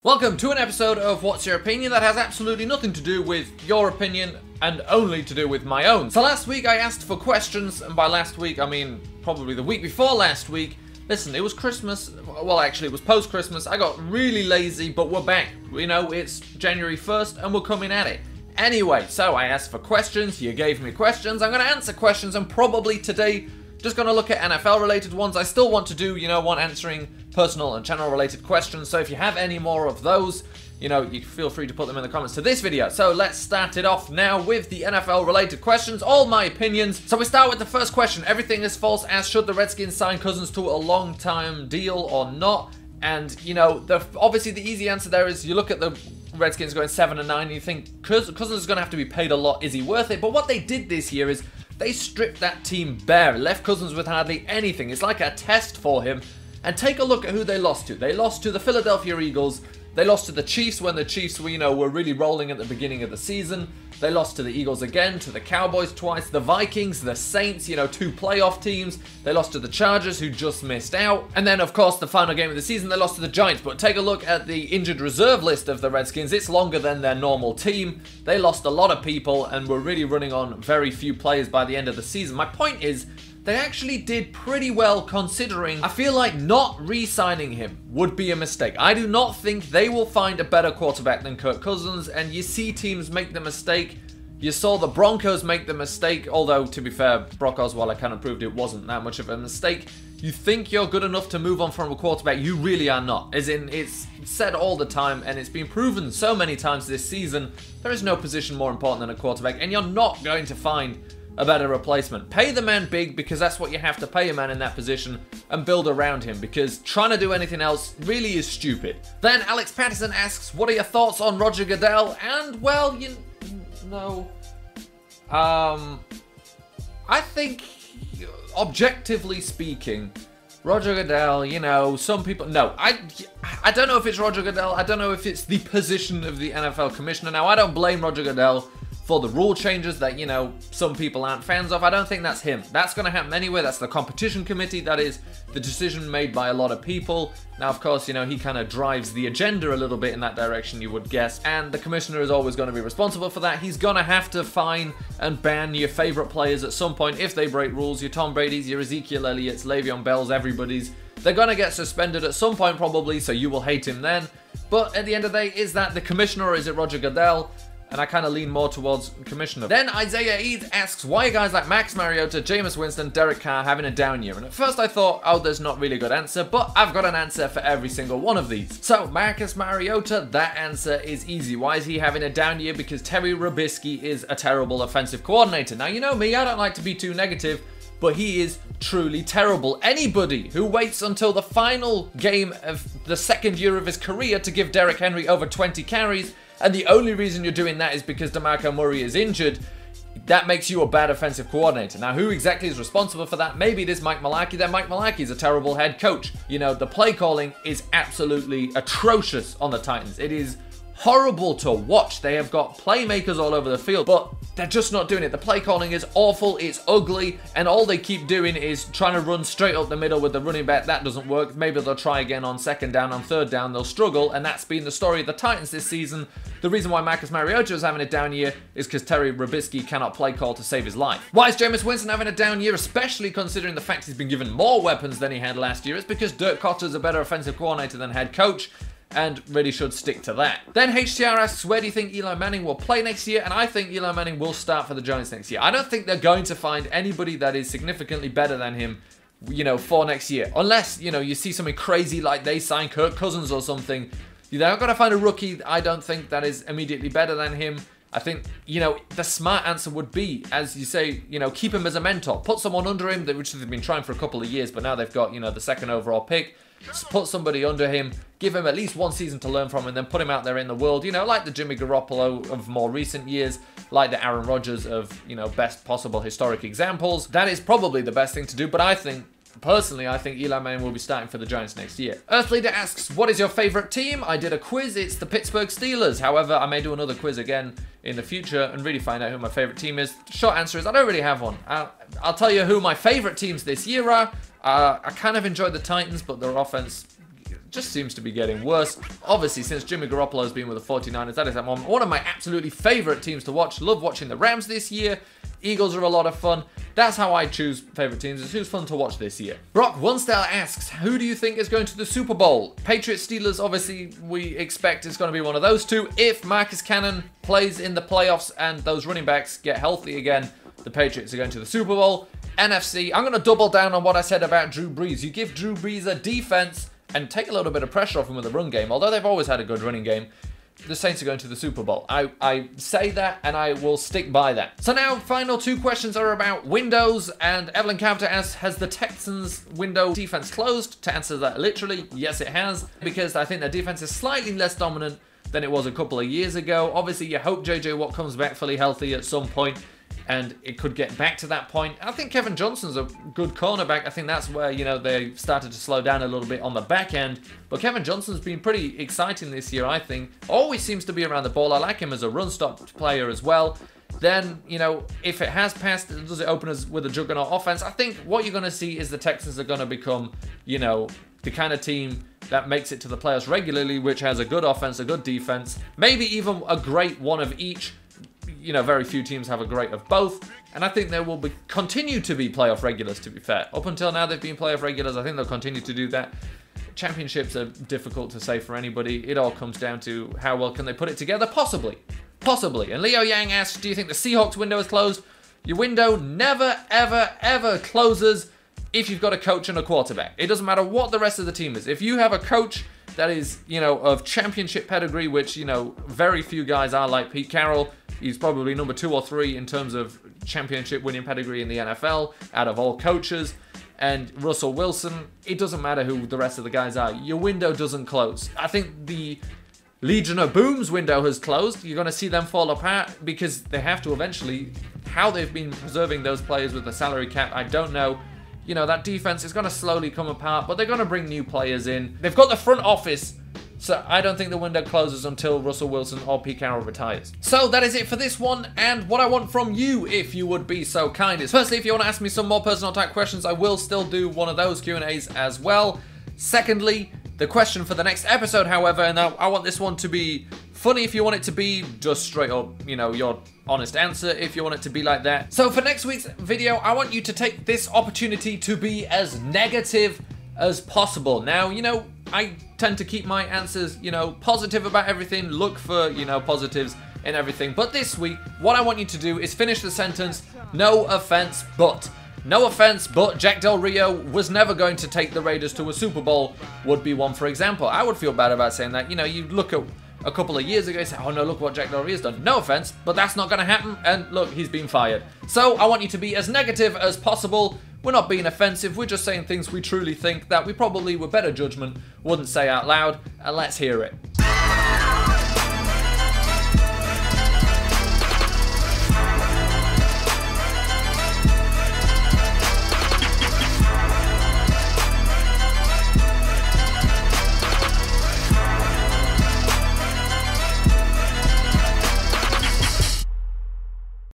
Welcome to an episode of What's Your Opinion that has absolutely nothing to do with your opinion and only to do with my own. So last week I asked for questions, and by last week I mean probably the week before last week. Listen, it was Christmas, well actually it was post-Christmas, I got really lazy, but we're back. You know, it's January 1st and we're coming at it. Anyway, so I asked for questions, you gave me questions, I'm going to answer questions, and probably today just going to look at NFL related ones. I still want to do, one answering personal and channel related questions, so if you have any more of those, you feel free to put them in the comments to this video. So let's start it off now with the NFL related questions, all my opinions. So we start with the first question. Everything is false as should the Redskins sign Cousins to a long-time deal or not? And, obviously the easy answer there is you look at the Redskins going 7-9 and you think Cousins is going to have to be paid a lot. Is he worth it? But what they did this year is they stripped that team bare, left Cousins with hardly anything. It's like a test for him. And take a look at who they lost to. They lost to the Philadelphia Eagles. They lost to the Chiefs when the Chiefs were really rolling at the beginning of the season. They lost to the Eagles again, to the Cowboys twice, the Vikings, the Saints, two playoff teams. They lost to the Chargers, who just missed out. And then, of course, the final game of the season, they lost to the Giants. But take a look at the injured reserve list of the Redskins. It's longer than their normal team. They lost a lot of people and were really running on very few players by the end of the season. My point is, they actually did pretty well considering. I feel like not re-signing him would be a mistake. I do not think they will find a better quarterback than Kirk Cousins, and you see teams make the mistake. You saw the Broncos make the mistake, although to be fair, Brock Osweiler kind of proved it wasn't that much of a mistake. You think you're good enough to move on from a quarterback, you really are not. As in, it's said all the time, and it's been proven so many times this season, there is no position more important than a quarterback, and you're not going to find a better replacement. Pay the man big because that's what you have to pay a man in that position, and build around him because trying to do anything else really is stupid. Then Alex Patterson asks, what are your thoughts on Roger Goodell? And well, I think objectively speaking, Roger Goodell, some people, I don't know if it's Roger Goodell, I don't know if it's the position of the NFL commissioner. Now, I don't blame Roger Goodell for the rule changes that, some people aren't fans of. I don't think that's him. That's going to happen anyway. That's the competition committee. That is the decision made by a lot of people. Now, of course, he kind of drives the agenda a little bit in that direction, you would guess. And the commissioner is always going to be responsible for that. He's going to have to fine and ban your favorite players at some point if they break rules. Your Tom Brady's, your Ezekiel Elliott's, Le'Veon Bell's, everybody's. They're going to get suspended at some point probably, so you will hate him then. But at the end of the day, is that the commissioner or is it Roger Goodell? And I kind of lean more towards commissioner. Then Isaiah Eads asks, why are guys like Max Mariota, Jameis Winston, Derek Carr having a down year? And at first I thought, oh, there's not really a good answer, but I've got an answer for every single one of these. So, Marcus Mariota, that answer is easy. Why is he having a down year? Because Terry Robisky is a terrible offensive coordinator. Now, you know me, I don't like to be too negative, but he is truly terrible. Anybody who waits until the final game of the second year of his career to give Derrick Henry over 20 carries, and the only reason you're doing that is because DeMarco Murray is injured, that makes you a bad offensive coordinator. Now, who exactly is responsible for that? Maybe it is Mike Mularkey. Then Mike Mularkey is a terrible head coach. The play calling is absolutely atrocious on the Titans. It is horrible to watch. They have got playmakers all over the field, but they're just not doing it. The play calling is awful, it's ugly, and all they keep doing is trying to run straight up the middle with the running back. That doesn't work. Maybe they'll try again on second down, on third down, they'll struggle, and that's been the story of the Titans this season. The reason why Marcus Mariota is having a down year is because Terry Robisky cannot play call to save his life. Why is Jameis Winston having a down year, especially considering the fact he's been given more weapons than he had last year? It's because Dirk Kotter's a better offensive coordinator than head coach, and really should stick to that. Then HTR asks, where do you think Eli Manning will play next year? And I think Eli Manning will start for the Giants next year. I don't think they're going to find anybody that is significantly better than him, for next year. Unless, you see something crazy like they sign Kirk Cousins or something. They're not going to find a rookie, I don't think, that is immediately better than him. I think, the smart answer would be, as you say, keep him as a mentor. Put someone under him, which they've been trying for a couple of years, but now they've got, the second overall pick. Just put somebody under him, give him at least one season to learn from, and then put him out there in the world, like the Jimmy Garoppolo of more recent years, like the Aaron Rodgers of, best possible historic examples. That is probably the best thing to do, but personally, I think Eli Manning will be starting for the Giants next year. Earthleader asks, what is your favorite team? I did a quiz, it's the Pittsburgh Steelers. However, I may do another quiz again in the future and really find out who my favorite team is. The short answer is I don't really have one. I'll tell you who my favorite teams this year are. I kind of enjoyed the Titans, but their offense just seems to be getting worse. Obviously, since Jimmy Garoppolo's been with the 49ers, that is one of my absolutely favorite teams to watch. Love watching the Rams this year. Eagles are a lot of fun. That's how I choose favorite teams, is who's fun to watch this year. Brock Onestell asks, who do you think is going to the Super Bowl? Patriots, Steelers, obviously we expect it's going to be one of those two. If Marcus Cannon plays in the playoffs and those running backs get healthy again, the Patriots are going to the Super Bowl. NFC, I'm going to double down on what I said about Drew Brees. You give Drew Brees a defense and take a little bit of pressure off him with the run game, although they've always had a good running game. The Saints are going to the Super Bowl. I say that, and I will stick by that. So now, final two questions are about windows, and Evelyn Carpenter asks, has the Texans window defense closed? To answer that literally, yes it has, because I think their defense is slightly less dominant than it was a couple of years ago. Obviously, you hope JJ Watt comes back fully healthy at some point, and it could get back to that point. I think Kevin Johnson's a good cornerback. I think that's where, you know, they started to slow down a little bit on the back end. But Kevin Johnson's been pretty exciting this year, I think. Always seems to be around the ball. I like him as a run-stop player as well. Then, you know, if it has passed, does it open us with a juggernaut offense? I think what you're going to see is the Texans are going to become, you know, the kind of team that makes it to the playoffs regularly, which has a good offense, a good defense, maybe even a great one of each. You know, very few teams have a great of both, and I think there will continue to be playoff regulars, to be fair. Up until now, they've been playoff regulars. I think they'll continue to do that. Championships are difficult to say for anybody. It all comes down to how well can they put it together. Possibly. And Leo Yang asks, do you think the Seahawks window is closed? Your window never, ever, ever closes if you've got a coach and a quarterback. It doesn't matter what the rest of the team is. If you have a coach that is, you know, of championship pedigree, which, you know, very few guys are, like Pete Carroll. He's probably number 2 or 3 in terms of championship winning pedigree in the NFL out of all coaches. And Russell Wilson, it doesn't matter who the rest of the guys are. Your window doesn't close. I think the Legion of Boom's window has closed. You're going to see them fall apart because they have to eventually. How they've been preserving those players with the salary cap, I don't know. You know, that defense is going to slowly come apart, but they're going to bring new players in. They've got the front office. So I don't think the window closes until Russell Wilson or Pete Carroll retires. So that is it for this one, and what I want from you, if you would be so kind, is firstly, if you want to ask me some more personal type questions, I will still do one of those Q&As as well. Secondly, the question for the next episode, however, and I want this one to be funny if you want it to be, just straight up, you know, your honest answer if you want it to be like that. So for next week's video, I want you to take this opportunity to be as negative as possible. Now, you know, I tend to keep my answers, you know, positive about everything, look for, you know, positives in everything. But this week, what I want you to do is finish the sentence, no offense, but. No offense, but Jack Del Rio was never going to take the Raiders to a Super Bowl, would be one, for example. I would feel bad about saying that. You know, you look at a couple of years ago and say, oh no, look what Jack Del Rio's done. No offense, but that's not going to happen, and look, he's been fired. So I want you to be as negative as possible. We're not being offensive, we're just saying things we truly think that we probably, with better judgment, wouldn't say out loud, and let's hear it.